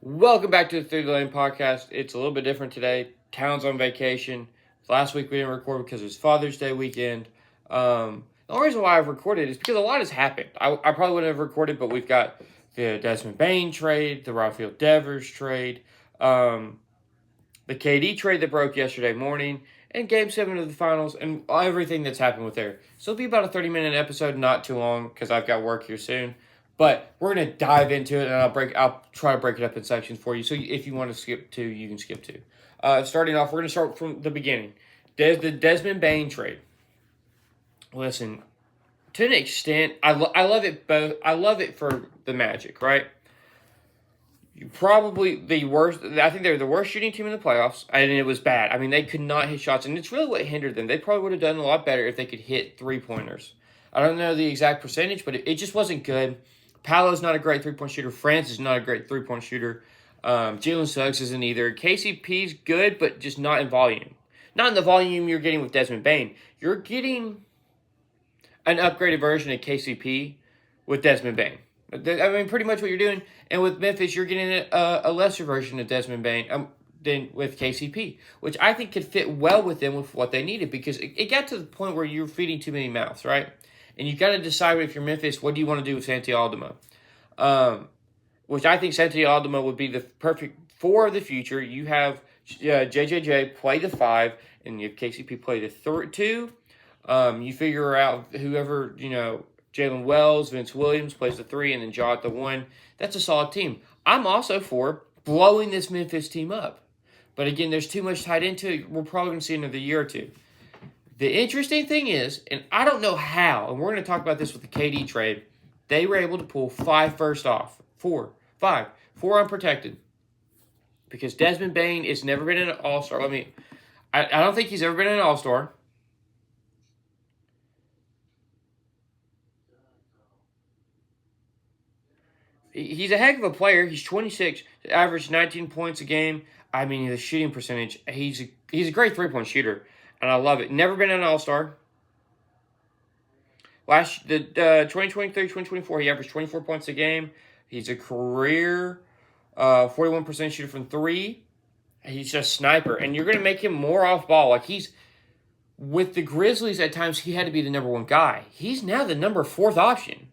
Welcome back to the Through the Lane podcast. It's a little bit different today. Town's on vacation. Last week we didn't record because it was Father's Day weekend. The only reason why I've recorded is because a lot has happened. I probably wouldn't have recorded, but we've got the Desmond Bane trade, the Rafael Devers trade, the KD trade that broke yesterday morning, and Game 7 of the finals, and everything that's happened with there. So it'll be about a 30-minute episode, not too long, because I've got work here soon. But we're going to dive into it, and I'll try to break it up in sections for you. So if you want to skip to, you can skip to. Starting off, we're going to start from the beginning. The Desmond Bane trade. Listen, to an extent, I love it both. I love it for the Magic, right? Probably the worst. I think they're the worst shooting team in the playoffs, and it was bad. I mean, they could not hit shots, and it's really what hindered them. They probably would have done a lot better if they could hit three-pointers. I don't know the exact percentage, but it just wasn't good. Paolo's not a great three-point shooter. France is not a great three-point shooter. Jalen Suggs isn't either. KCP's good, but just not in volume. Not in the volume you're getting with Desmond Bane. You're getting an upgraded version of KCP with Desmond Bane. I mean, pretty much what you're doing. And with Memphis, you're getting a lesser version of Desmond Bane than with KCP, which I think could fit well with them with what they needed, because it got to the point where you're feeding too many mouths, right? And you've got to decide, if you're Memphis, what do you want to do with Santi Aldama? Which I think Santi Aldama would be the perfect four of the future. You have JJJ play the 5, and you have KCP play the 2. You figure out whoever, Jalen Wells, Vince Williams plays the 3, and then Ja at the 1. That's a solid team. I'm also for blowing this Memphis team up. But again, there's too much tied into it. We're probably going to see another year or two. The interesting thing is, and I don't know how, and we're going to talk about this with the KD trade, they were able to pull 5 first off. 4 unprotected. Because Desmond Bane has never been an all-star. I don't think he's ever been an all-star. He's a heck of a player. He's 26, averaged 19 points a game. I mean, the shooting percentage, he's a great three-point shooter, and I love it. Never been an all-star. The 2023-2024, he averaged 24 points a game. He's a career 41% shooter from 3. He's a sniper, and you're going to make him more off-ball. With the Grizzlies, at times, he had to be the number 1 guy. He's now the number 4th option.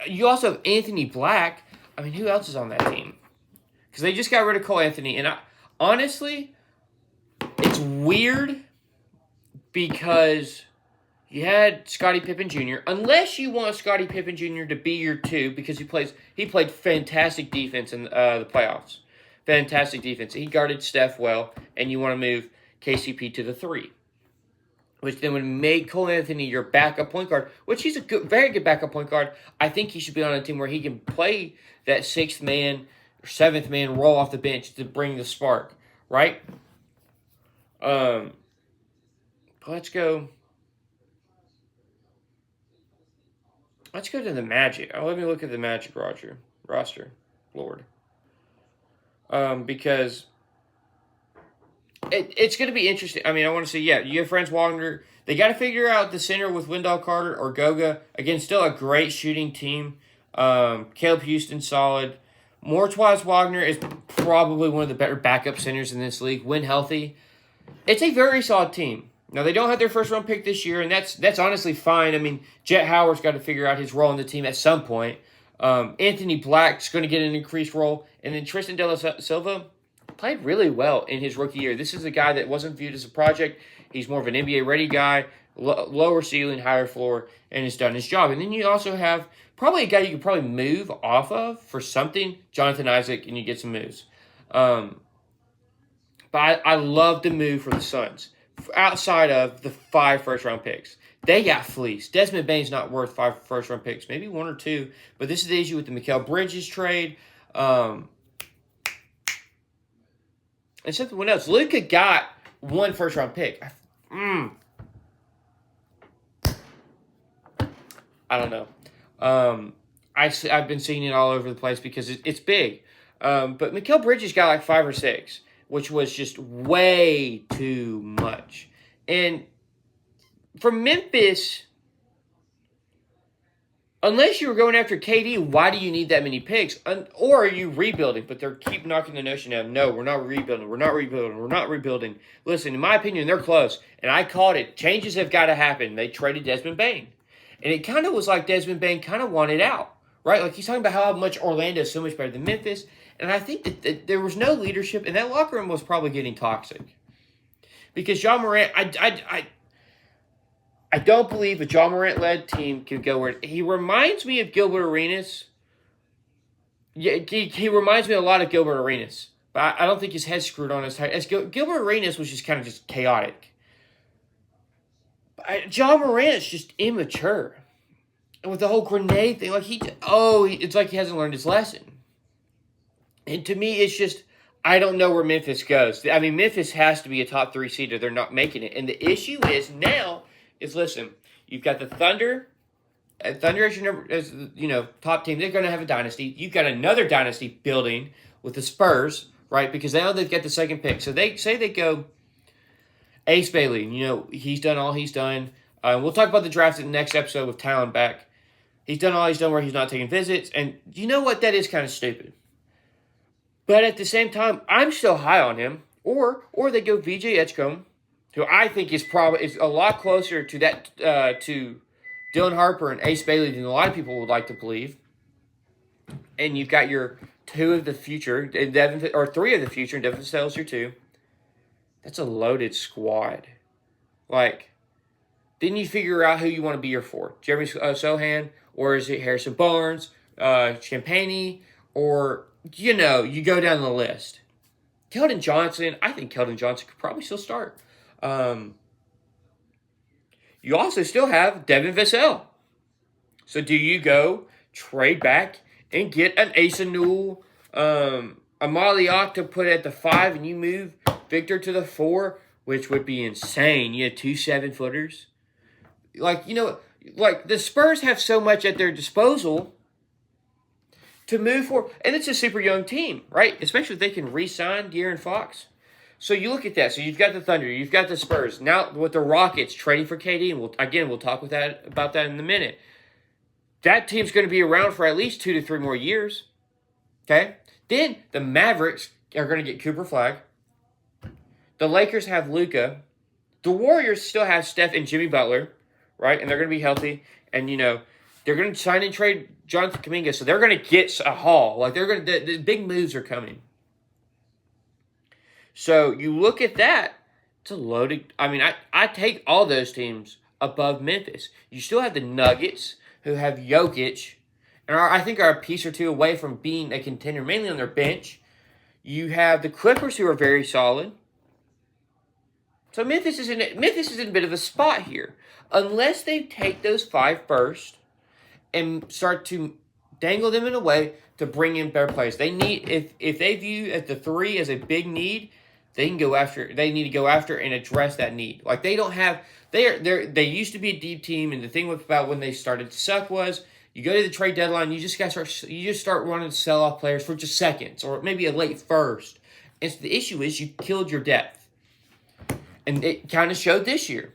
You also have Anthony Black. I mean, who else is on that team? Because they just got rid of Cole Anthony. And honestly, it's weird because you had Scottie Pippen Jr. Unless you want Scottie Pippen Jr. to be your 2, because he played fantastic defense in the playoffs. Fantastic defense. He guarded Steph well, and you want to move KCP to the 3. Which then would make Cole Anthony your backup point guard, which he's a very good backup point guard. I think he should be on a team where he can play that 6th man or 7th man role off the bench to bring the spark, right? Let's go. Let's go to the Magic. Let me look at the Magic roster, Lord. Because it's going to be interesting. I mean, I want to say, you have Franz Wagner. They got to figure out the center with Wendell Carter or Goga. Again, still a great shooting team. Caleb Houston, solid. Mortwise Wagner is probably one of the better backup centers in this league when healthy. It's a very solid team. Now, they don't have their first-round pick this year, and that's honestly fine. I mean, Jet Howard's got to figure out his role in the team at some point. Anthony Black's going to get an increased role. And then Tristan De La Silva played really well in his rookie year. This is a guy that wasn't viewed as a project. He's more of an NBA-ready guy, lower ceiling, higher floor, and has done his job. And then you also have probably a guy you could probably move off of for something, Jonathan Isaac, and you get some moves. But I love the move for the Suns. Outside of the 5 first-round picks, they got fleeced. Desmond Bane's not worth 5 first-round picks, maybe 1 or 2. But this is the issue with the Mikal Bridges trade. And something else. Luka got 1 first-round pick. I don't know. I've been seeing it all over the place because it's big. But Mikal Bridges got like 5 or 6, which was just way too much. And for Memphis, unless you were going after KD, why do you need that many picks? Or are you rebuilding? But they're keep knocking the notion down. No, we're not rebuilding. We're not rebuilding. We're not rebuilding. Listen, in my opinion, they're close. And I called it. Changes have got to happen. They traded Desmond Bane. And it kind of was like Desmond Bane kind of wanted out, right? Like he's talking about how much Orlando is so much better than Memphis. And I think that there was no leadership. And that locker room was probably getting toxic. Because Ja Morant, I don't believe a Ja Morant-led team can go where he reminds me of Gilbert Arenas. Yeah, he reminds me a lot of Gilbert Arenas, but I don't think his head's screwed on his head. Gilbert Arenas was just kind of just chaotic. Ja Morant's just immature, and with the whole grenade thing, like it's like he hasn't learned his lesson. And to me, it's just I don't know where Memphis goes. I mean, Memphis has to be a top 3 seed, or they're not making it. And the issue is now. Listen, you've got the Thunder. Thunder as your top team. They're going to have a dynasty. You've got another dynasty building with the Spurs, right? Because now they've got the second pick. So they go Ace Bailey. He's done all he's done. We'll talk about the draft in the next episode with Talon back. He's done all he's done where he's not taking visits. And you know what? That is kind of stupid. But at the same time, I'm still high on him. Or they go VJ Edgecombe, who I think is a lot closer to that to Dylan Harper and Ace Bailey than a lot of people would like to believe. And you've got your 2 of the future, or 3 of the future, and Devin Vassell's your 2. That's a loaded squad. Like, then you figure out who you want to be your 4. Jeremy Sohan, or is it Harrison Barnes, Champagnie, or, you go down the list. Keldon Johnson, I think Keldon Johnson could probably still start. You also still have Devin Vassell. So do you go trade back and get an Asa Newell, Amaliak to put at the 5, and you move Victor to the 4, which would be insane. You have 2 7-footers. Like the Spurs have so much at their disposal to move forward. And it's a super young team, right? Especially if they can re-sign De'Aaron Fox. So you look at that. So you've got the Thunder, you've got the Spurs. Now with the Rockets trading for KD, and we'll talk about that in a minute. That team's going to be around for at least 2 to 3 more years. Okay? Then the Mavericks are going to get Cooper Flagg. The Lakers have Luka. The Warriors still have Steph and Jimmy Butler, right? And they're going to be healthy. And, they're going to sign and trade Jonathan Kuminga. So they're going to get a haul. Like, the big moves are coming. So you look at that, it's a loaded. I mean, I take all those teams above Memphis. You still have the Nuggets, who have Jokic, and I think are a piece or 2 away from being a contender, mainly on their bench. You have the Clippers, who are very solid. So Memphis is in a bit of a spot here, unless they take those 5 first and start to dangle them in a way to bring in better players. They need if they view at the 3 as a big need. They need to go after and address that need. Like they don't have, they used to be a deep team, and the thing about when they started to suck was you go to the trade deadline, you just start wanting to sell off players for just seconds or maybe a late first. And so the issue is you killed your depth, and it kind of showed this year.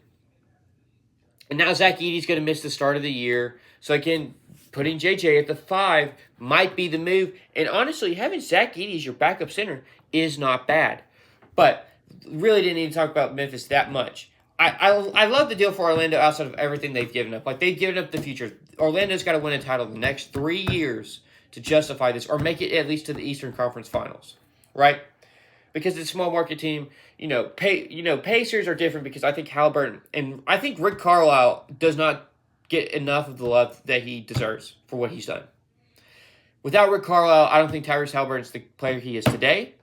And now Zach Edey's going to miss the start of the year, so again, putting JJ at the 5 might be the move. And honestly, having Zach Edey as your backup center is not bad. But really didn't need to talk about Memphis that much. I love the deal for Orlando outside of everything they've given up. Like, they've given up the future. Orlando's got to win a title the next 3 years to justify this, or make it at least to the Eastern Conference Finals, right? Because it's a small market team. Pacers are different because I think Halliburton and I think Rick Carlisle does not get enough of the love that he deserves for what he's done. Without Rick Carlisle, I don't think Tyrese Halliburton's the player he is today.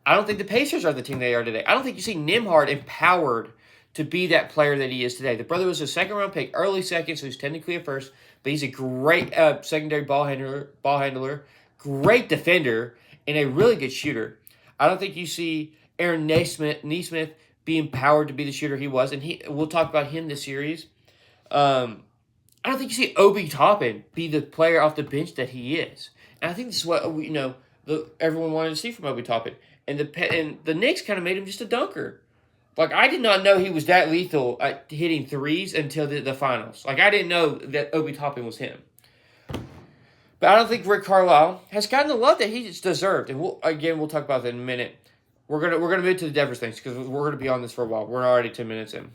I don't think the Pacers are the team they are today. I don't think you see Nembhard empowered to be that player that he is today. The brother was a second-round pick, early second, so he's technically a first, but he's a great secondary ball handler, great defender, and a really good shooter. I don't think you see Aaron Nesmith be empowered to be the shooter he was, and we'll talk about him this series. I don't think you see Obi Toppin be the player off the bench that he is. And I think this is what everyone wanted to see from Obi Toppin. And the Knicks kind of made him just a dunker. Like, I did not know he was that lethal at hitting threes until the finals. Like, I didn't know that Obi Toppin was him. But I don't think Rick Carlisle has gotten the love that he's deserved. And we'll talk about that in a minute. We're gonna move to the Devers things because we're gonna be on this for a while. We're already 10 minutes in.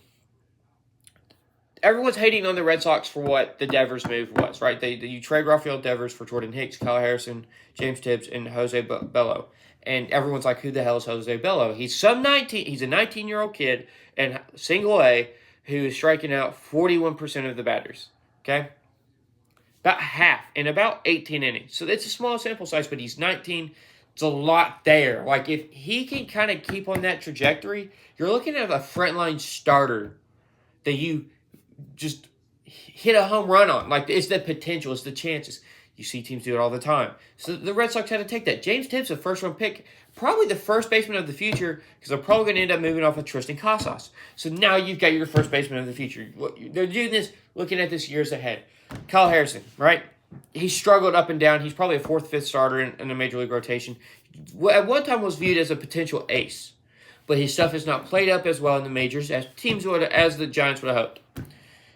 Everyone's hating on the Red Sox for what the Devers move was, right? You trade Rafael Devers for Jordan Hicks, Kyle Harrison, James Tibbs, and Jose Bello. And everyone's like, who the hell is Jose Bello? He's a 19-year-old kid and single A who is striking out 41% of the batters. Okay? About half in about 18 innings. So it's a small sample size, but he's 19. It's a lot there. Like, if he can kind of keep on that trajectory, you're looking at a frontline starter that you just hit a home run on. Like, it's the potential, it's the chances. You see teams do it all the time. So the Red Sox had to take that. James Tibbs, a first-round pick, probably the first baseman of the future, because they're probably going to end up moving off of Tristan Casas. So now you've got your first baseman of the future. They're doing this looking at this years ahead. Kyle Harrison, right? He struggled up and down. He's probably a fourth, fifth starter in the Major League rotation. At one time was viewed as a potential ace, but his stuff has not played up as well in the majors as the Giants would have hoped.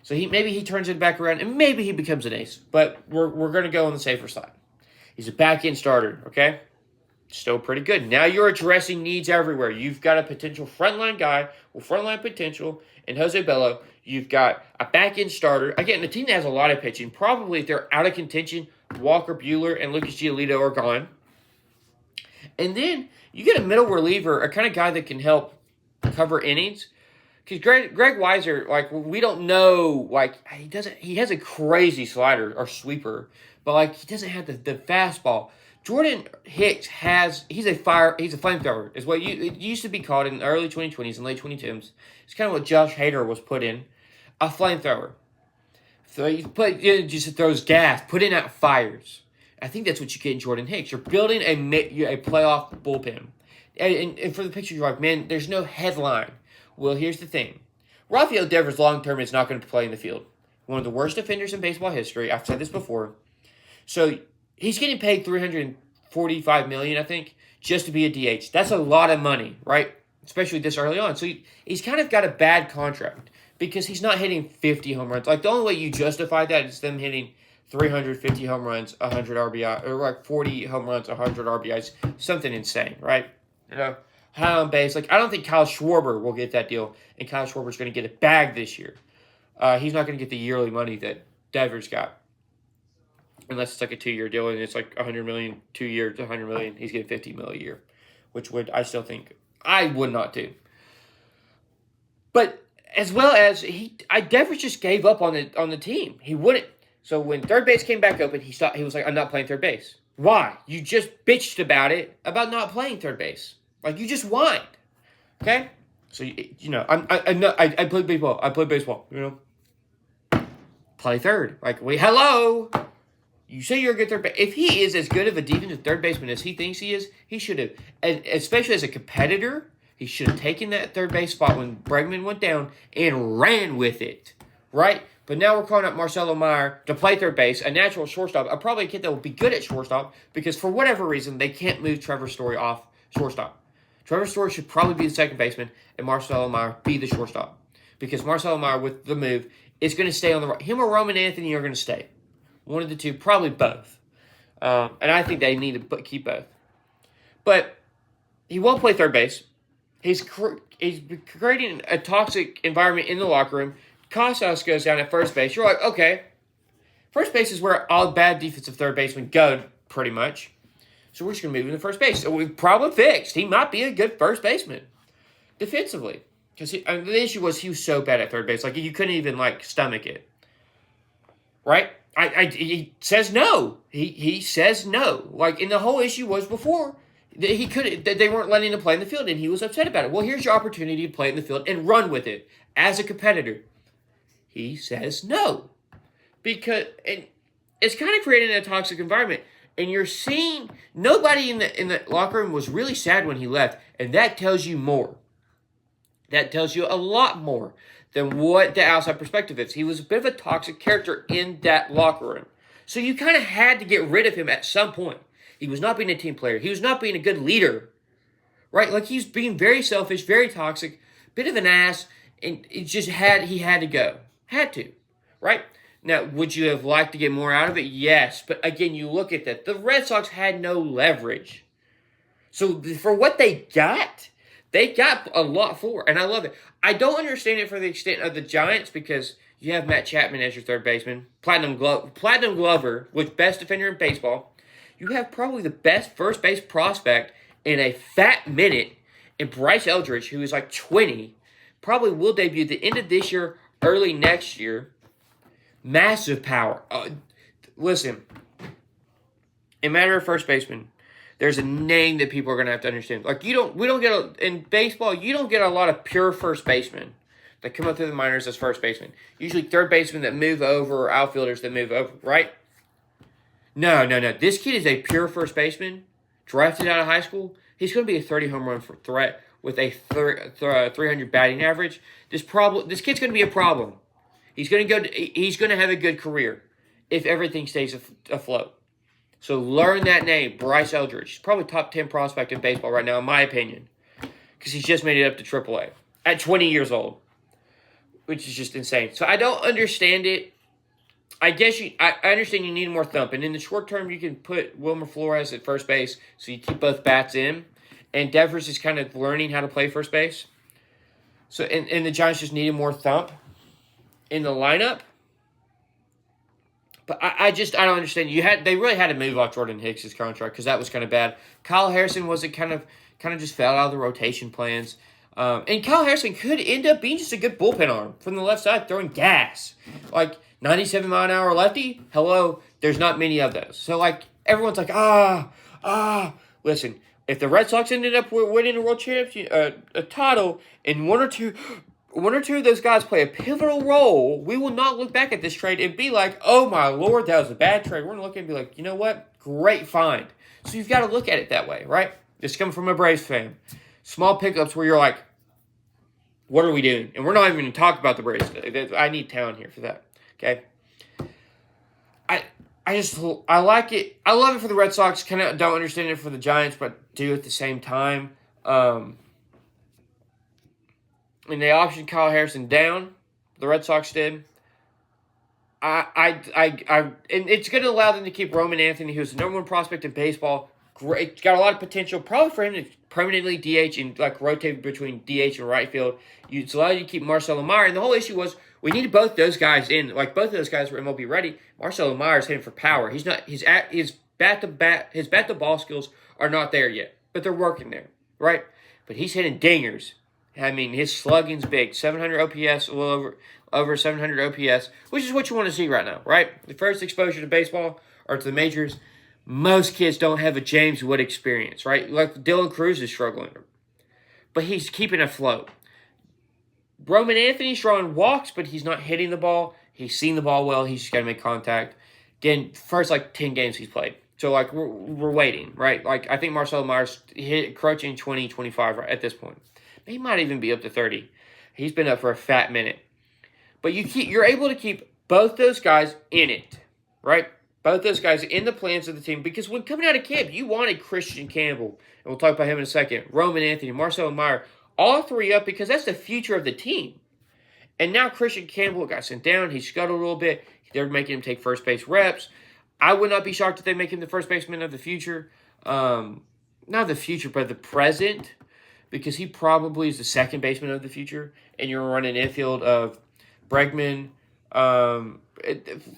So maybe he turns it back around, and maybe he becomes an ace. But we're going to go on the safer side. He's a back-end starter, okay? Still pretty good. Now you're addressing needs everywhere. You've got a potential frontline guy with frontline potential in Jose Bello. You've got a back-end starter. Again, the team that has a lot of pitching. Probably if they're out of contention, Walker Buehler and Lucas Giolito are gone. And then you get a middle reliever, a kind of guy that can help cover innings. Because Greg Weiser, like, we don't know, like, he has a crazy slider or sweeper, but, like, he doesn't have the fastball. Jordan Hicks he's a flamethrower, is what it used to be called in the early 2020s and late 2010s. It's kind of what Josh Hader was put in, a flamethrower. So just throws gas, putting out fires. I think that's what you get in Jordan Hicks. You're building a playoff bullpen. And for the picture, you're like, man, there's no headline. Well, here's the thing. Rafael Devers long-term is not going to play in the field. One of the worst defenders in baseball history. I've said this before. So he's getting paid $345 million, I think, just to be a DH. That's a lot of money, right? Especially this early on. So he's kind of got a bad contract because he's not hitting 50 home runs. Like, the only way you justify that is them hitting 350 home runs, 100 RBI, or like 40 home runs, 100 RBIs. Something insane, right? You know? High on base. Like, I don't think Kyle Schwarber will get that deal, and Kyle Schwarber's going to get a bag this year. He's not going to get the yearly money that Devers got, unless it's like a 2-year deal, and it's like $100 million, 2 years, $100 million. He's getting $50 million a year, which I still think I would not do. But as well as Devers just gave up on the team. He wouldn't. So when third base came back open, he was like, I'm not playing third base. Why? You just bitched about not playing third base. Like, you just whined, okay? So, I played baseball. I played baseball, Play third. Like, wait, hello? You say you're a good third base. If he is as good of a defensive third baseman as he thinks he is, he should have, and especially as a competitor, he should have taken that third base spot when Bregman went down and ran with it, right? But now we're calling up Marcelo Meyer to play third base, a natural shortstop, probably a kid that will be good at shortstop, because for whatever reason, they can't move Trevor Story off shortstop. Trevor Story should probably be the second baseman, and Marcelo Meyer be the shortstop. Because Marcelo Meyer, with the move, is going to stay on the right. Him or Roman Anthony are going to stay. One of the two, probably both. And I think they need to keep both. But he won't play third base. He's creating a toxic environment in the locker room. Casas goes down at first base. You're like, okay. First base is where all bad defensive third basemen go, pretty much. So we're just going to move him to first base. So we've problem fixed. He might be a good first baseman defensively. Because the issue was he was so bad at third base. Like, you couldn't even, stomach it. Right? He says no. He says no. And the whole issue was before that they weren't letting him play in the field, and he was upset about it. Well, here's your opportunity to play in the field and run with it as a competitor. He says no. Because it's kind of creating a toxic environment. And you're seeing nobody in the locker room was really sad when he left. And that tells you more. That tells you a lot more than what the outside perspective is. He was a bit of a toxic character in that locker room. So you kind of had to get rid of him at some point. He was not being a team player. He was not being a good leader. Right? Like, he's being very selfish, very toxic, bit of an ass. And he had to go. Had to. Right? Now, would you have liked to get more out of it? Yes. But again, you look at that. The Red Sox had no leverage. So for what they got a lot for, and I love it. I don't understand it for the extent of the Giants because you have Matt Chapman as your third baseman, Platinum Glover, with best defender in baseball. You have probably the best first base prospect in a fat minute in Bryce Eldridge, who is like 20, probably will debut at the end of this year, early next year. Massive power. Listen, in matter of first baseman, there's a name that people are going to have to understand. Like, we don't get, in baseball, you don't get a lot of pure first basemen that come up through the minors as first basemen. Usually third basemen that move over or outfielders that move over, right? No. This kid is a pure first baseman, drafted out of high school. He's going to be a 30 home run threat with a 300 batting average. This kid's going to be a problem. He's going to have a good career if everything stays afloat. So learn that name, Bryce Eldridge. He's probably top 10 prospect in baseball right now, in my opinion, because he's just made it up to AAA at 20 years old, which is just insane. So I don't understand it. I guess I understand you need more thump, and in the short term, you can put Wilmer Flores at first base, so you keep both bats in, and Devers is kind of learning how to play first base. So and the Giants just needed more thump in the lineup. But I don't understand. They really had to move off Jordan Hicks' contract because that was kind of bad. Kyle Harrison kind of just fell out of the rotation plans. And Kyle Harrison could end up being just a good bullpen arm from the left side, throwing gas. Like 97-mile-an-hour lefty. Hello, there's not many of those. So like everyone's like Listen, if the Red Sox ended up winning a world championship, a title, and one or two of those guys play a pivotal role, we will not look back at this trade and be like, oh my Lord, that was a bad trade. We're going to look and be like, you know what? Great find. So you've got to look at it that way, right? This coming from a Braves fan. Small pickups where you're like, what are we doing? And we're not even going to talk about the Braves. I need talent here for that, okay? I like it. I love it for the Red Sox. Kind of don't understand it for the Giants, but do at the same time. And they optioned Kyle Harrison down. The Red Sox did. And it's going to allow them to keep Roman Anthony, who's the number one prospect in baseball. Great, got a lot of potential. Probably for him to permanently DH and like rotate between DH and right field. It's allowed you to keep Marcelo Meyer. And the whole issue was we needed both those guys in. Like both of those guys were MLB ready. Marcelo Meyer's hitting for power. He's not. His bat to ball skills are not there yet, but they're working there, right? But he's hitting dingers. I mean, his slugging's big. 700 OPS, a little over 700 OPS, which is what you want to see right now, right? The first exposure to baseball or to the majors, most kids don't have a James Wood experience, right? Like Dylan Cruz is struggling, but he's keeping afloat. Roman Anthony's drawing walks, but he's not hitting the ball. He's seen the ball well. He's just got to make contact. Again, first 10 games he's played. So, we're waiting, right? I think Marcelo Meyer's crouching 20, 25 right at this point. He might even be up to 30. He's been up for a fat minute. But you're able to keep both those guys in it, right? Both those guys in the plans of the team. Because when coming out of camp, you wanted Christian Campbell. And we'll talk about him in a second. Roman Anthony, Marcelo Meyer. All three up because that's the future of the team. And now Christian Campbell got sent down. He scuttled a little bit. They're making him take first base reps. I would not be shocked if they make him the first baseman of the future. Not the future, but the present. Because he probably is the second baseman of the future. And you're running infield of Bregman.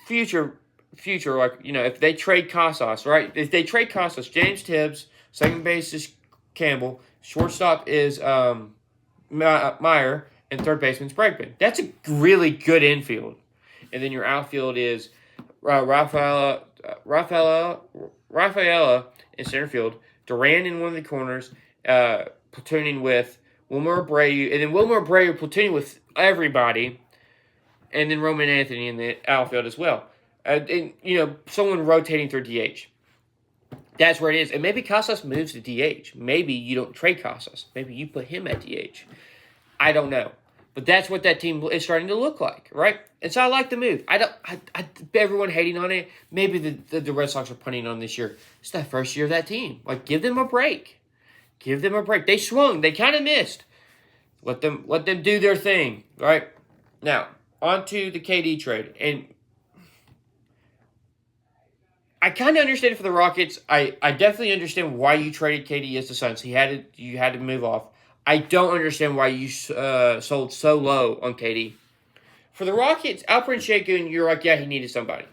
Future, if they trade Casas, right? If they trade Casas, James Tibbs, second base is Campbell, shortstop is Meyer, and third baseman's Bregman. That's a really good infield. And then your outfield is Rafaela in center field, Durant in one of the corners, platooning with Wilmer Abreu, and then Wilmer Abreu platooning with everybody, and then Roman Anthony in the outfield as well. And someone rotating through DH. That's where it is. And maybe Casas moves to DH. Maybe you don't trade Casas. Maybe you put him at DH. I don't know. But that's what that team is starting to look like, right? And so I like the move. Everyone hating on it. Maybe the Red Sox are punting on this year. It's that first year of that team. Give them a break. Give them a break. They swung. They kind of missed. Let them do their thing, right? Now, on to the KD trade. And I kind of understand it for the Rockets. I definitely understand why you traded KD as the Suns. You had to move off. I don't understand why you sold so low on KD. For the Rockets, Alperen Şengün, you're like, yeah, he needed somebody.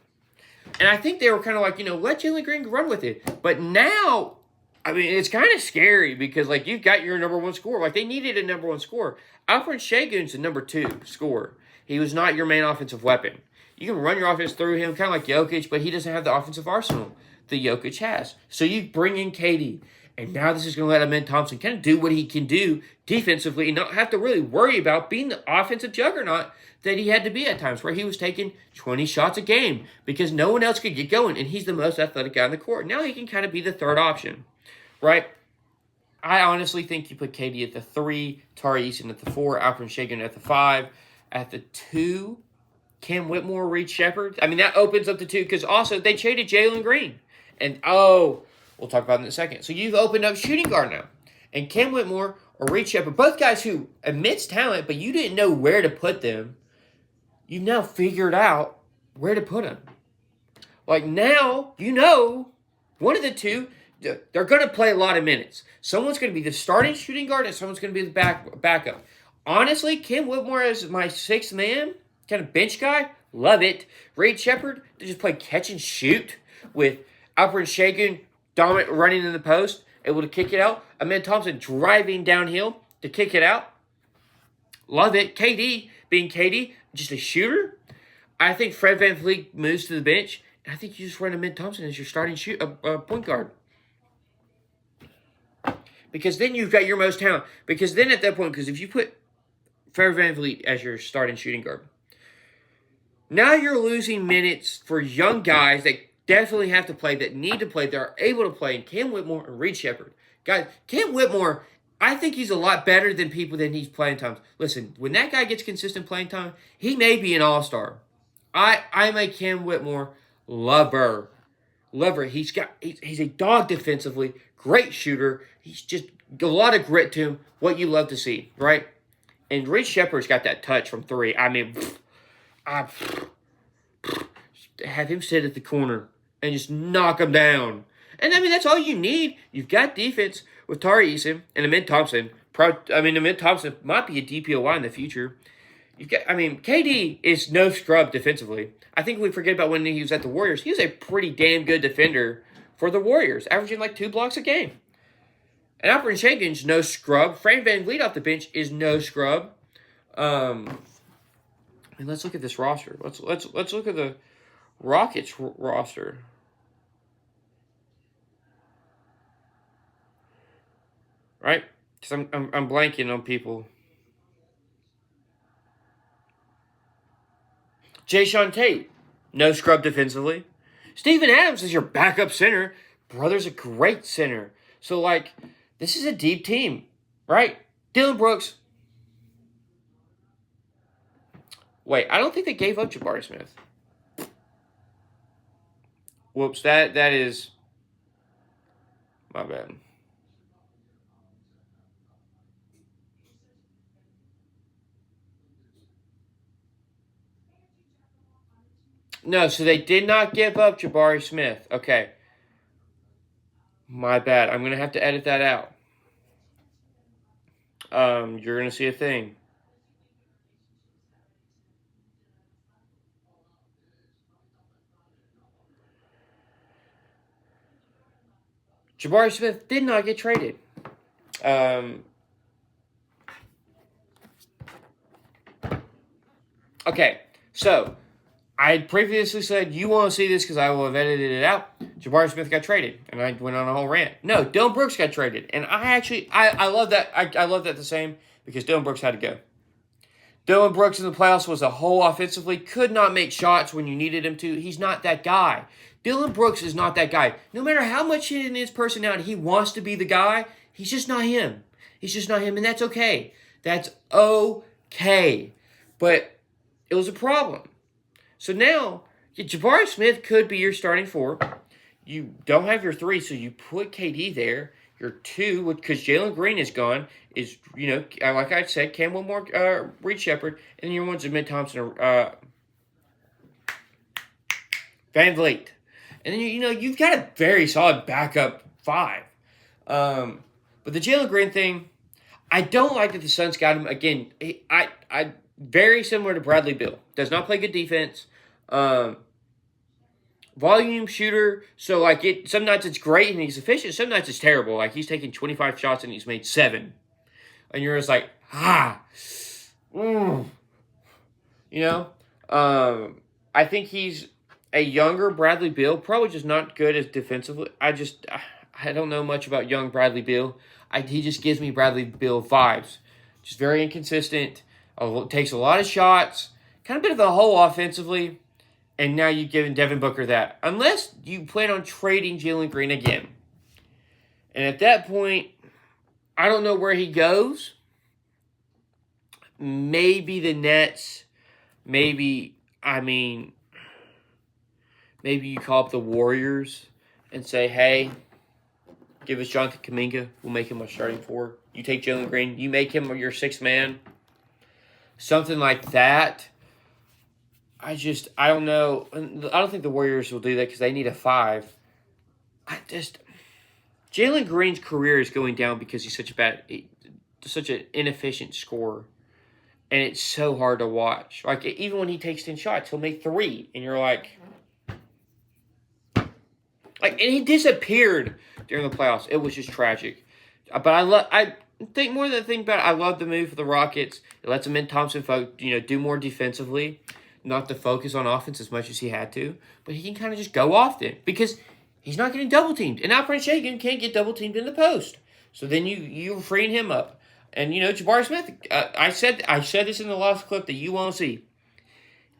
And I think they were kind of like, let Jalen Green run with it. But now, I mean, it's kind of scary because, like, you've got your number one scorer. Like, they needed a number one scorer. Alperen Şengün's a number two scorer. He was not your main offensive weapon. You can run your offense through him, kind of like Jokic, but he doesn't have the offensive arsenal that Jokic has. So you bring in KD, and now this is going to let Amen Thompson kind of do what he can do defensively and not have to really worry about being the offensive juggernaut that he had to be at times, where he was taking 20 shots a game because no one else could get going, and he's the most athletic guy on the court. Now he can kind of be the third option, right? I honestly think you put KD at the 3, Tari Eason at the 4, Alperen Şengün at the 5, at the 2, Cam Whitmore, Reed Shepherd. I mean, that opens up the 2 because also they traded Jalen Green. And, we'll talk about it in a second. So you've opened up shooting guard now. And Cam Whitmore or Reed Shepherd, both guys who immense talent, but you didn't know where to put them, you've now figured out where to put them. Like now, one of the two, they're going to play a lot of minutes. Someone's going to be the starting shooting guard and someone's going to be the backup. Honestly, Cam Whitmore as my 6th man, kind of bench guy, love it. Reed Shepherd, they just play catch and shoot with Alperen Şengün dominant running in the post, able to kick it out. Amen Thompson driving downhill to kick it out. Love it. KD, being KD, just a shooter. I think Fred VanVleet moves to the bench. And I think you just run Amen Thompson as your starting point guard. Because then you've got your most talent. Because then at that point, because if you put Fred VanVleet as your starting shooting guard, now you're losing minutes for young guys that definitely have to play, that need to play, that are able to play, and Cam Whitmore and Reed Shepherd. Guys, Cam Whitmore, I think he's a lot better than people that he's playing times. Listen, when that guy gets consistent playing time, he may be an all-star. I'm a Cam Whitmore lover. He's a dog defensively, great shooter. He's just a lot of grit to him, what you love to see, right? And Reed Shepherd's got that touch from 3. I mean, have him sit at the corner and just knock him down. And, I mean, that's all you need. You've got defense with Tari Eason and Amen Thompson. Amen Thompson might be a DPOY in the future. KD is no scrub defensively. I think we forget about when he was at the Warriors. He was a pretty damn good defender for the Warriors, averaging like 2 blocks a game. And Alperen Şengün's no scrub. Fred VanVleet off the bench is no scrub. And let's look at this roster. Let's look at the Rockets roster. Right? Because I'm blanking on people. Jayshawn Tate, no scrub defensively. Steven Adams is your backup center. Brother's a great center. So, this is a deep team, right? Dillon Brooks. Wait, I don't think they gave up Jabari Smith. Whoops, that is my bad. No, so they did not give up Jabari Smith. Okay. My bad. I'm going to have to edit that out. You're going to see a thing. Jabari Smith did not get traded. Okay, so I previously said you want to see this because I will have edited it out. Jabari Smith got traded, and I went on a whole rant. No, Dillon Brooks got traded, and I love that. I love that the same because Dillon Brooks had to go. Dillon Brooks in the playoffs was a hole offensively, could not make shots when you needed him to. He's not that guy. Dillon Brooks is not that guy. No matter how much in his personality he wants to be the guy, he's just not him. He's just not him, and that's okay. That's okay. But it was a problem. So now, Jabari Smith could be your starting 4. You don't have your 3, so you put KD there. Your 2, because Jalen Green is gone, is, like I said, Cam Whitmore, Reed Shepherd, and your one's Amen Thompson, VanVleet. And then, you've got a very solid backup 5. But the Jalen Green thing, I don't like that the Suns got him. Again, I very similar to Bradley Beal. Does not play good defense. Volume shooter. So, some nights it's great and he's efficient. Some nights it's terrible. Like, he's taking 25 shots and he's made 7. And you're just like, I think he's a younger Bradley Beal. Probably just not good as defensively. I don't know much about young Bradley Beal. He just gives me Bradley Beal vibes. Just very inconsistent. Takes a lot of shots. Kind of bit of a hole offensively. And now you've given Devin Booker that. Unless you plan on trading Jalen Green again. And at that point, I don't know where he goes. Maybe the Nets. Maybe you call up the Warriors and say, hey, give us Jonathan Kuminga. We'll make him a starting 4. You take Jalen Green. You make him your 6th man. Something like that. I don't know. I don't think the Warriors will do that because they need a 5. Jalen Green's career is going down because he's such an inefficient scorer. And it's so hard to watch. Like, even when he takes 10 shots, he'll make 3. And you're like, and he disappeared during the playoffs. It was just tragic. But I think more than the thing about it, I love the move for the Rockets. It lets Amin Thompson do more defensively, not to focus on offense as much as he had to. But he can kind of just go off then because he's not getting double teamed. And Alperen Sengun can't get double teamed in the post. So then you're freeing him up. And Jabari Smith, I said this in the last clip that you won't see.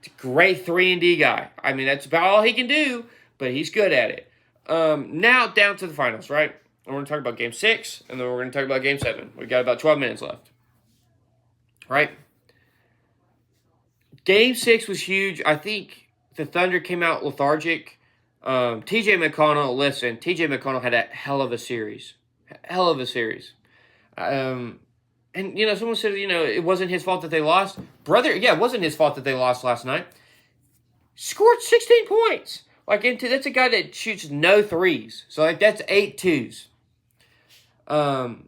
It's a great 3-and-D guy. I mean, that's about all he can do, but he's good at it. Now down to the finals, right? We're going to talk about Game 6, and then we're going to talk about Game 7. We've got about 12 minutes left. Right? Game 6 was huge. I think the Thunder came out lethargic. TJ McConnell had a hell of a series. And, someone said, it wasn't his fault that they lost. It wasn't his fault that they lost last night. Scored 16 points. That's a guy that shoots no threes. So, that's 8 twos. The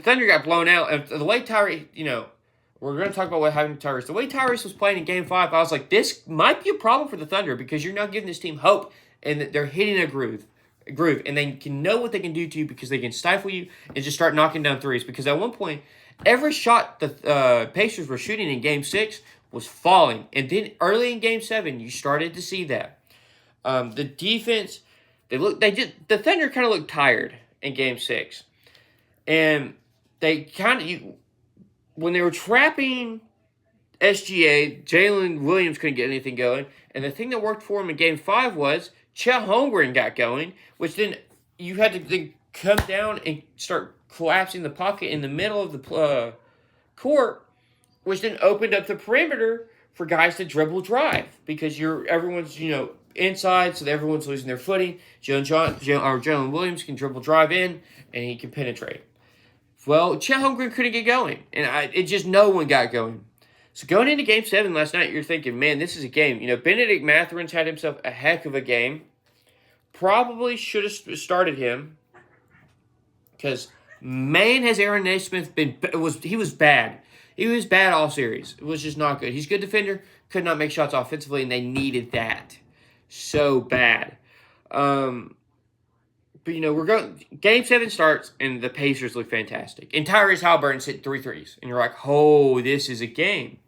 Thunder got blown out. And the way Tyrese, we're going to talk about what happened to Tyrese. The way Tyrese was playing in Game 5, I was like, this might be a problem for the Thunder because you're not giving this team hope and they're hitting a groove, and they can know what they can do to you because they can stifle you and just start knocking down threes. Because at one point, every shot the Pacers were shooting in Game 6 was falling. And then early in Game 7, you started to see that. The defense, the Thunder kind of looked tired in Game 6. And they when they were trapping SGA, Jalen Williams couldn't get anything going. And the thing that worked for him in Game 5 was Chet Holmgren got going, which then you had to then come down and start collapsing the pocket in the middle of the court, which then opened up the perimeter for guys to dribble drive because everyone's inside, so everyone's losing their footing. Jalen Williams can dribble drive in and he can penetrate. Well, Chet Holmgren couldn't get going, and no one got going. So going into Game 7 last night, you're thinking, man, this is a game. Benedict Mathurin's had himself a heck of a game. Probably should have started him because, man, has Aaron Nesmith he was bad. He was bad all series. It was just not good. He's a good defender, could not make shots offensively, and they needed that so bad. But, we're going. Game 7 starts, and the Pacers look fantastic. And Tyrese Halliburton's hit 3 threes. And you're like, oh, this is a game.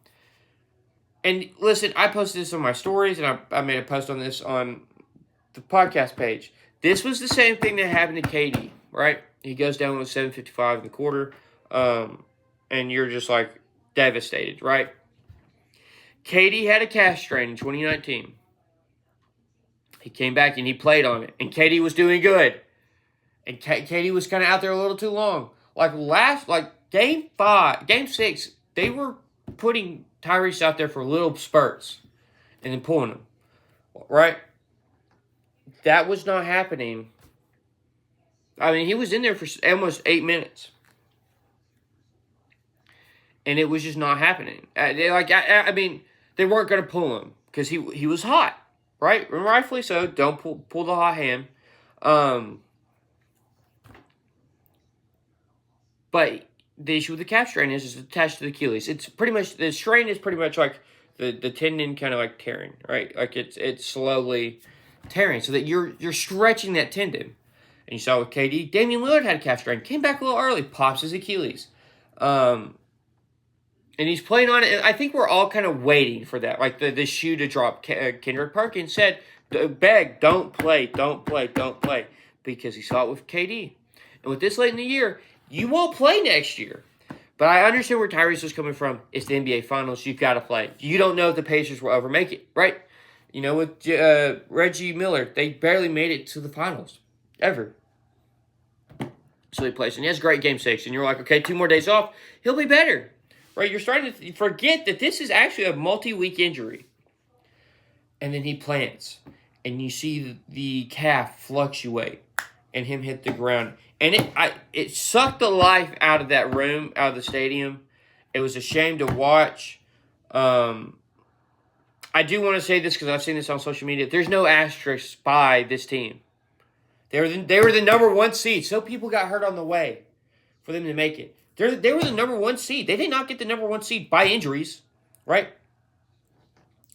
And listen, I posted this on my stories, and I made a post on this on the podcast page. This was the same thing that happened to KD, right? He goes down with 7:55 in the quarter, and you're just like devastated, right? KD had a calf strain in 2019. He came back and he played on it, and KD was doing good. And KD was kind of out there a little too long. Game 6, they were putting Tyrese out there for little spurts and then pulling him, right? That was not happening. I mean, he was in there for almost 8 minutes. And it was just not happening. they weren't going to pull him because he was hot, right? And rightfully so. Don't pull the hot hand. But the issue with the calf strain is it's attached to the Achilles. It's pretty much, the strain is pretty much like the tendon kind of like tearing, right? Like it's slowly tearing so that you're stretching that tendon. And you saw with KD, Damian Lillard had a calf strain, came back a little early, pops his Achilles. And he's playing on it. And I think we're all kind of waiting for that, like the shoe to drop. Kendrick Perkins said, don't play, because he saw it with KD. And with this late in the year, you won't play next year. But I understand where Tyrese was coming from. It's the NBA Finals. You've got to play. You don't know if the Pacers will ever make it, right? You know, with Reggie Miller, they barely made it to the Finals, ever. So he plays, and he has a great Game 6. And you're like, okay, 2 more days off, he'll be better, right? You're starting to forget that this is actually a multi-week injury. And then he plants, and you see the calf fluctuate, and him hit the ground. And it sucked the life out of that room, out of the stadium. It was a shame to watch. I do want to say this because I've seen this on social media. There's no asterisk by this team. They were the number 1 seed. So people got hurt on the way for them to make it. They were the number 1 seed. They did not get the number 1 seed by injuries, right?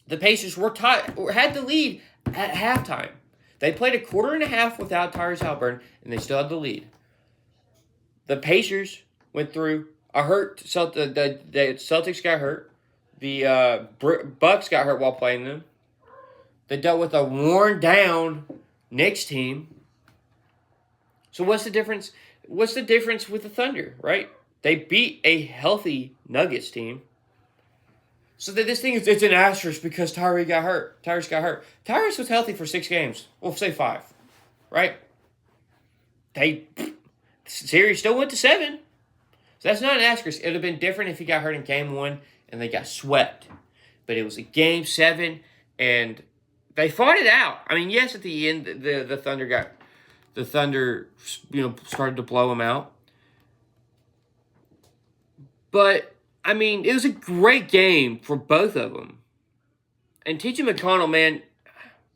The Pacers had the lead at halftime. They played a quarter and a half without Tyrese Haliburton, and they still had the lead. The Pacers went through a hurt. The Celtics got hurt. The Bucks got hurt while playing them. They dealt with a worn-down Knicks team. So what's the difference? What's the difference with the Thunder, right? They beat a healthy Nuggets team. So that this thing is, it's an asterisk because Tyrese got hurt. Tyrese was healthy for 6 games. We'll say 5, right? The series still went to 7. So that's not an asterisk. It would have been different if he got hurt in Game 1 and they got swept. But it was a Game 7 and they fought it out. I mean, yes, at the end the Thunder started to blow them out. But I mean, it was a great game for both of them. And T.J. McConnell, man,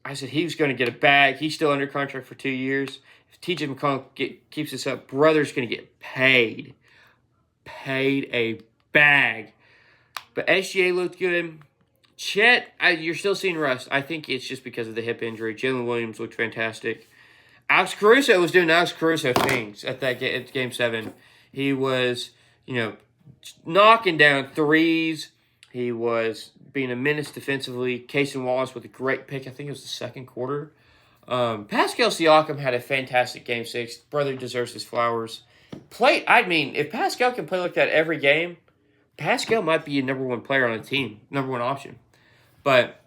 I said he was going to get a bag. He's still under contract for 2 years. If T.J. McConnell keeps this up, brother's going to get paid. Paid a bag. But SGA looked good. Chet, you're still seeing rust. I think it's just because of the hip injury. Jalen Williams looked fantastic. Alex Caruso was doing Alex Caruso things at Game 7. He was, knocking down threes. He was being a menace defensively. Casey Wallace with a great pick. I think it was the second quarter. Pascal Siakam had a fantastic Game 6. Brother deserves his flowers. If Pascal can play like that every game, Pascal might be a number 1 player on the team, number 1 option. But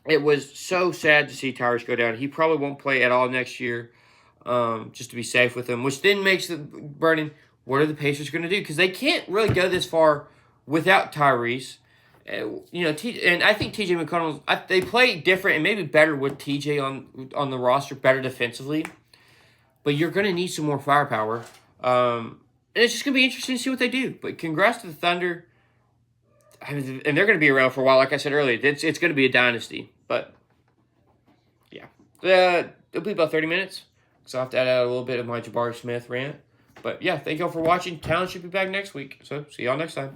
it was so sad to see Tyrese go down. He probably won't play at all next year, just to be safe with him, which then makes the burden, what are the Pacers going to do? Because they can't really go this far without Tyrese. And I think T.J. McConnell, they play different and maybe better with T.J. on the roster, better defensively. But you're going to need some more firepower. And it's just going to be interesting to see what they do. But congrats to the Thunder. And they're going to be around for a while. Like I said earlier, it's going to be a dynasty. But, yeah. It'll be about 30 minutes. So I'll have to add out a little bit of my Jabari Smith rant. But, yeah, thank you all for watching. Talent should be back next week. So, see y'all next time.